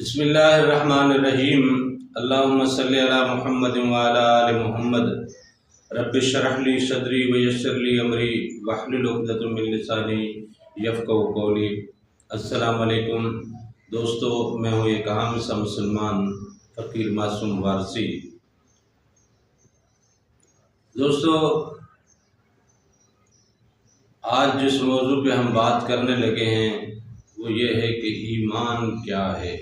بسم اللہ الرحمن الرحیم۔ اللہم صلی علی محمد وعلی آل محمد۔ رب اشرح لی صدری ویسر لی امری واحلل عقدۃ من لسانی یفقہوا قولی۔ السلام علیکم دوستو، میں ہوں ایک عام سا مسلمان فقیر معصوم وارثی۔ دوستو، آج جس موضوع پہ ہم بات کرنے لگے ہیں وہ یہ ہے کہ ایمان کیا ہے۔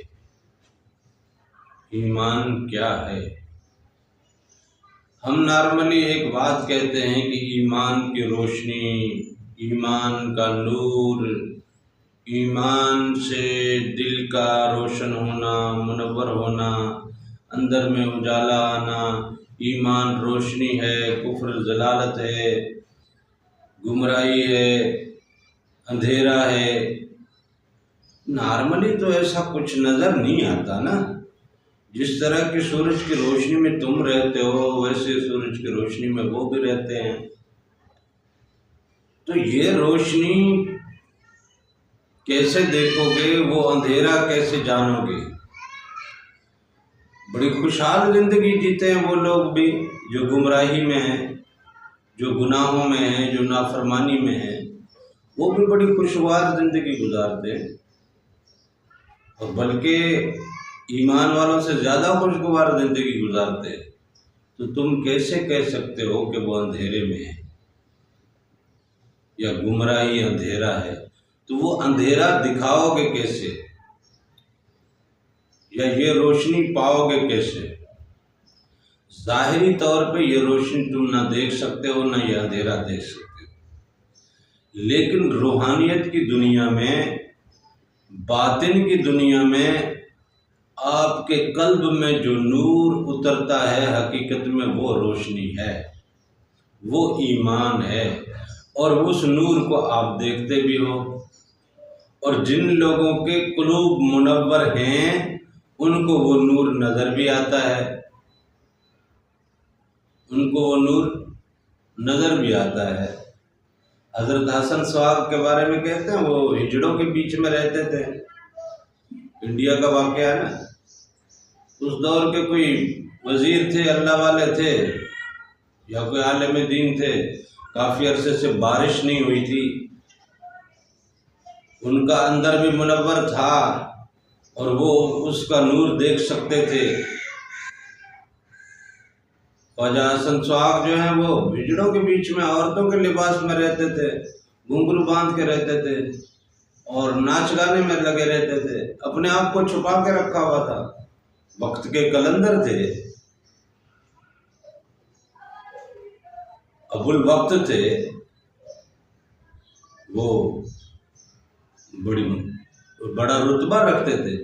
ایمان کیا ہے؟ ہم نارملی ایک بات کہتے ہیں کہ ایمان کی روشنی، ایمان کا نور، ایمان سے دل کا روشن ہونا، منور ہونا، اندر میں اجالا آنا۔ ایمان روشنی ہے، کفر ضلالت ہے، گمراہی ہے، اندھیرا ہے۔ نارملی تو ایسا کچھ نظر نہیں آتا نا۔ جس طرح کہ سورج کی روشنی میں تم رہتے ہو ویسے سورج کی روشنی میں وہ بھی رہتے ہیں۔ تو یہ روشنی کیسے دیکھو گے، وہ اندھیرا کیسے جانو گے؟ بڑی خوشحال زندگی جیتے ہیں وہ لوگ بھی جو گمراہی میں ہیں، جو گناہوں میں ہیں، جو نافرمانی میں ہیں، وہ بھی بڑی خوشگوار زندگی گزارتے ہیں، اور بلکہ ایمان والوں سے زیادہ خوشگوار زندگی گزارتے ہیں۔ تو تم کیسے کہہ سکتے ہو کہ وہ اندھیرے میں ہے یا گمراہی اندھیرا ہے؟ تو وہ اندھیرا دکھاؤ گے کیسے، یا یہ روشنی پاؤ گے کیسے؟ ظاہری طور پہ یہ روشنی تم نہ دیکھ سکتے ہو، نہ یہ اندھیرا دیکھ سکتے ہو، لیکن روحانیت کی دنیا میں، باطن کی دنیا میں آپ کے قلب میں جو نور اترتا ہے حقیقت میں وہ روشنی ہے، وہ ایمان ہے، اور اس نور کو آپ دیکھتے بھی ہو۔ اور جن لوگوں کے قلوب منور ہیں ان کو وہ نور نظر بھی آتا ہے، ان کو وہ نور نظر بھی آتا ہے۔ حضرت حسن سواگ کے بارے میں کہتے ہیں وہ ہجڑوں کے بیچ میں رہتے تھے، انڈیا کا واقعہ ہے نا۔ اس دور کے کوئی وزیر تھے، اللہ والے تھے، یا کوئی عالم دین تھے، کافی عرصے سے بارش نہیں ہوئی تھی، ان کا اندر بھی منور تھا اور وہ اس کا نور دیکھ سکتے تھے۔ خواجہ حسن سواگ جو ہیں وہ ہجڑوں کے بیچ میں عورتوں کے لباس میں رہتے تھے، گھنگرو باندھ کے رہتے تھے اور ناچ گانے میں لگے رہتے تھے، اپنے آپ کو چھپا کے رکھا ہوا تھا، وقت کے کلندر تھے، ابو الوقت تھے، وہ بڑا رتبہ رکھتے تھے۔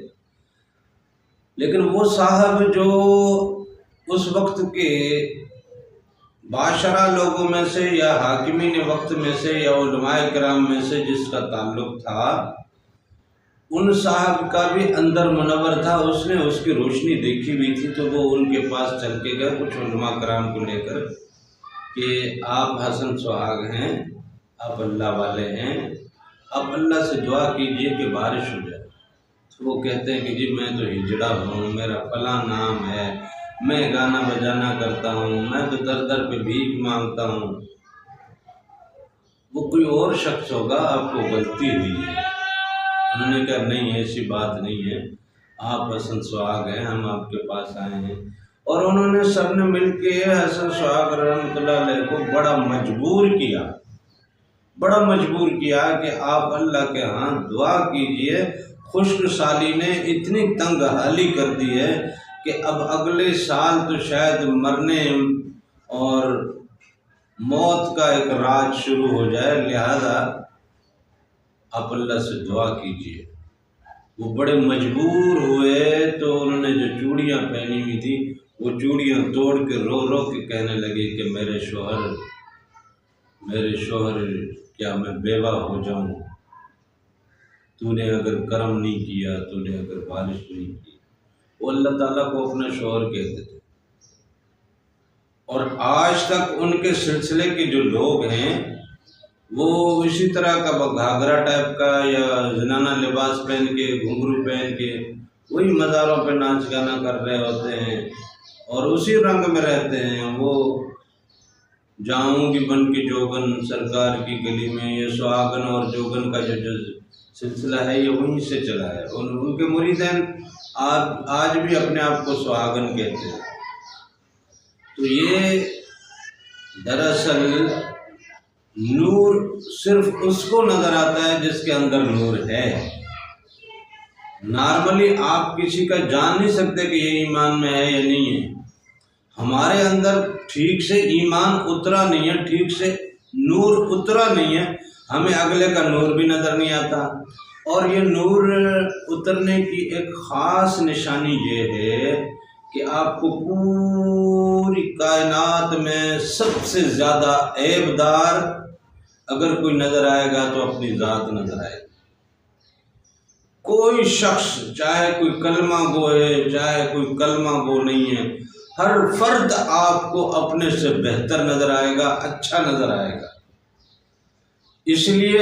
لیکن وہ صاحب جو اس وقت کے بادشاہ لوگوں میں سے یا حاکمین وقت میں سے یا علماء کرام میں سے جس کا تعلق تھا، ان صاحب کا بھی اندر منور تھا، اس نے اس کی روشنی دیکھی ہوئی تھی۔ تو وہ ان کے پاس چل کے گئے کچھ علماء کرام کو لے کر کہ آپ حسن سواگ ہیں، آپ اللہ والے ہیں، آپ اللہ سے دعا کیجئے کہ بارش ہو جائے۔ تو وہ کہتے ہیں کہ جی میں تو ہجڑا ہوں، میرا فلاں نام ہے، میں گانا بجانا کرتا ہوں، میں تو در در پہ بھیک مانگتا ہوں۔ وہ کوئی اور شخص ہوگا، آپ کو غلطی ہوئی ہے۔ انہوں نے کہا نہیں، ایسی بات نہیں ہے، آپ حسن سواگ ہیں، ہم آپ کے پاس آئے ہیں۔ اور انہوں نے سب نے مل کے حسن سواگ رحمۃ اللہ علیہ کو بڑا مجبور کیا کہ آپ اللہ کے ہاں دعا کیجئے۔ خشک سالی نے اتنی تنگ حالی کر دی ہے کہ اب اگلے سال تو شاید مرنے اور موت کا ایک راج شروع ہو جائے، لہذا آپ اللہ سے دعا کیجئے۔ وہ بڑے مجبور ہوئے تو انہوں نے جو چوڑیاں پہنی ہوئی تھی وہ چوڑیاں توڑ کے رو رو کے کہنے لگے کہ میرے شوہر کیا میں بیوہ ہو جاؤں؟ تو نے اگر کرم نہیں کیا، تو نے اگر بارش نہیں کی۔ وہ اللہ تعالیٰ کو اپنا شوہر کہتے تھے، اور آج تک ان کے سلسلے کے جو لوگ ہیں وہ اسی طرح کا گھاگرا ٹائپ کا یا زنانہ لباس پہن کے، گھنگرو پہن کے وہی مزاروں پہ ناچ گانا کر رہے ہوتے ہیں اور اسی رنگ میں رہتے ہیں۔ وہ جاؤں گی بن کے جوگن سرکار کی گلی میں، یہ سہاگن اور جوگن کا جو سلسلہ ہے یہ وہیں سے چلا ہے۔ ان کے مریدین آج بھی اپنے آپ کو سہاگن کہتے ہیں۔ تو یہ دراصل نور صرف اس کو نظر آتا ہے جس کے اندر نور ہے۔ نارملی آپ کسی کا جان نہیں سکتے کہ یہ ایمان میں ہے یا نہیں ہے۔ ہمارے اندر ٹھیک سے ایمان اترا نہیں ہے، ٹھیک سے نور اترا نہیں ہے، ہمیں اگلے کا نور بھی نظر نہیں آتا۔ اور یہ نور اترنے کی ایک خاص نشانی یہ ہے کہ آپ کو پوری کائنات میں سب سے زیادہ عیب دار اگر کوئی نظر آئے گا تو اپنی ذات نظر آئے گی۔ کوئی شخص چاہے کوئی کلمہ گو ہے چاہے کوئی کلمہ گو نہیں ہے، ہر فرد آپ کو اپنے سے بہتر نظر آئے گا، اچھا نظر آئے گا۔ اس لیے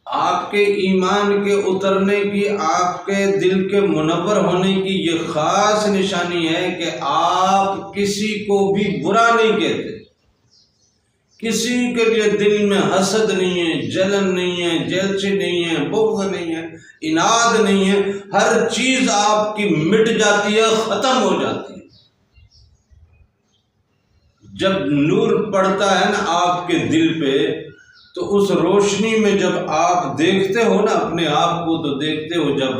آپ کے ایمان کے اترنے کی، آپ کے دل کے منور ہونے کی یہ خاص نشانی ہے کہ آپ کسی کو بھی برا نہیں کہتے، کسی کے لیے دل میں حسد نہیں ہے، جلن نہیں ہے، جیلسی نہیں ہے، بغض نہیں ہے، اناد نہیں ہے۔ ہر چیز آپ کی مٹ جاتی ہے، ختم ہو جاتی ہے۔ جب نور پڑتا ہے نا آپ کے دل پہ تو اس روشنی میں جب آپ دیکھتے ہو نا اپنے آپ کو، تو دیکھتے ہو جب،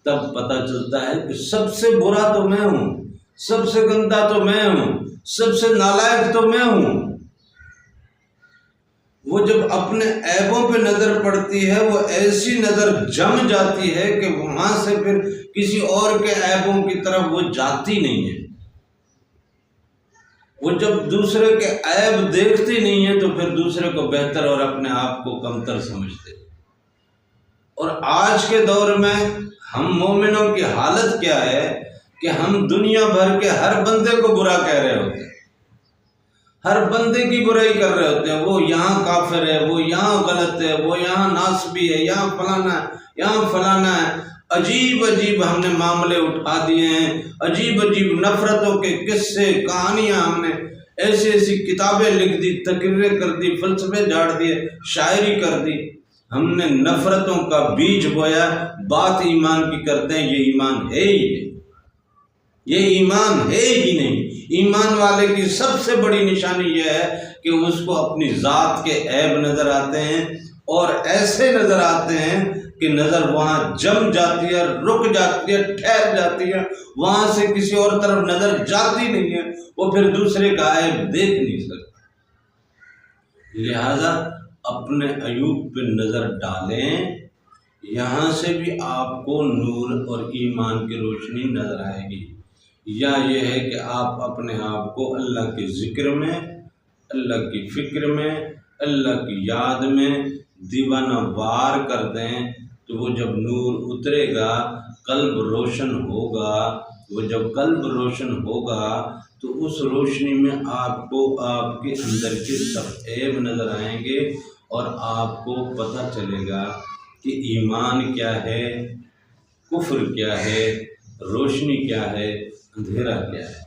تب پتہ چلتا ہے کہ سب سے برا تو میں ہوں، سب سے گندا تو میں ہوں، سب سے نالائق تو میں ہوں۔ وہ جب اپنے عیبوں پہ نظر پڑتی ہے وہ ایسی نظر جم جاتی ہے کہ وہاں سے پھر کسی اور کے عیبوں کی طرف وہ جاتی نہیں ہے۔ وہ جب دوسرے کے عیب دیکھتی نہیں ہے تو پھر دوسرے کو بہتر اور اپنے آپ کو کمتر سمجھتے۔ اور آج کے دور میں ہم مومنوں کی حالت کیا ہے کہ ہم دنیا بھر کے ہر بندے کو برا کہہ رہے ہوتے ہیں، ہر بندے کی برائی کر رہے ہوتے ہیں۔ وہ یہاں کافر ہے، وہ یہاں غلط ہے، وہ یہاں ناسبی ہے، یہاں فلانا ہے، یہاں فلانا ہے۔ عجیب عجیب ہم نے معاملے اٹھا دیے ہیں، عجیب عجیب نفرتوں کے قصے کہانیاں، ہم نے ایسی ایسی کتابیں لکھ دی، تقریریں کر دی، فلسفے جھاڑ دیے، شاعری کر دی۔ ہم نے نفرتوں کا بیج بویا، بات ایمان کی کرتے ہیں، یہ ایمان ہے ہی نہیں، یہ ایمان ہے ہی نہیں۔ ایمان والے کی سب سے بڑی نشانی یہ ہے کہ اس کو اپنی ذات کے عیب نظر آتے ہیں، اور ایسے نظر آتے ہیں کہ نظر وہاں جم جاتی ہے، رک جاتی ہے، ٹھہر جاتی ہے، وہاں سے کسی اور طرف نظر جاتی نہیں ہے، وہ پھر دوسرے کا عیب دیکھ نہیں سکتا۔ لہذا اپنے عیوب پہ نظر ڈالیں، یہاں سے بھی آپ کو نور اور ایمان کی روشنی نظر آئے گی۔ یا یہ ہے کہ آپ اپنے آپ کو اللہ کے ذکر میں، اللہ کی فکر میں، اللہ کی یاد میں دیوانہ وار کر دیں، تو وہ جب نور اترے گا، قلب روشن ہوگا۔ وہ جب قلب روشن ہوگا تو اس روشنی میں آپ کو آپ کے اندر کے سب عیب نظر آئیں گے، اور آپ کو پتہ چلے گا کہ ایمان کیا ہے، کفر کیا ہے، روشنی کیا ہے، اندھیرا کیا ہے۔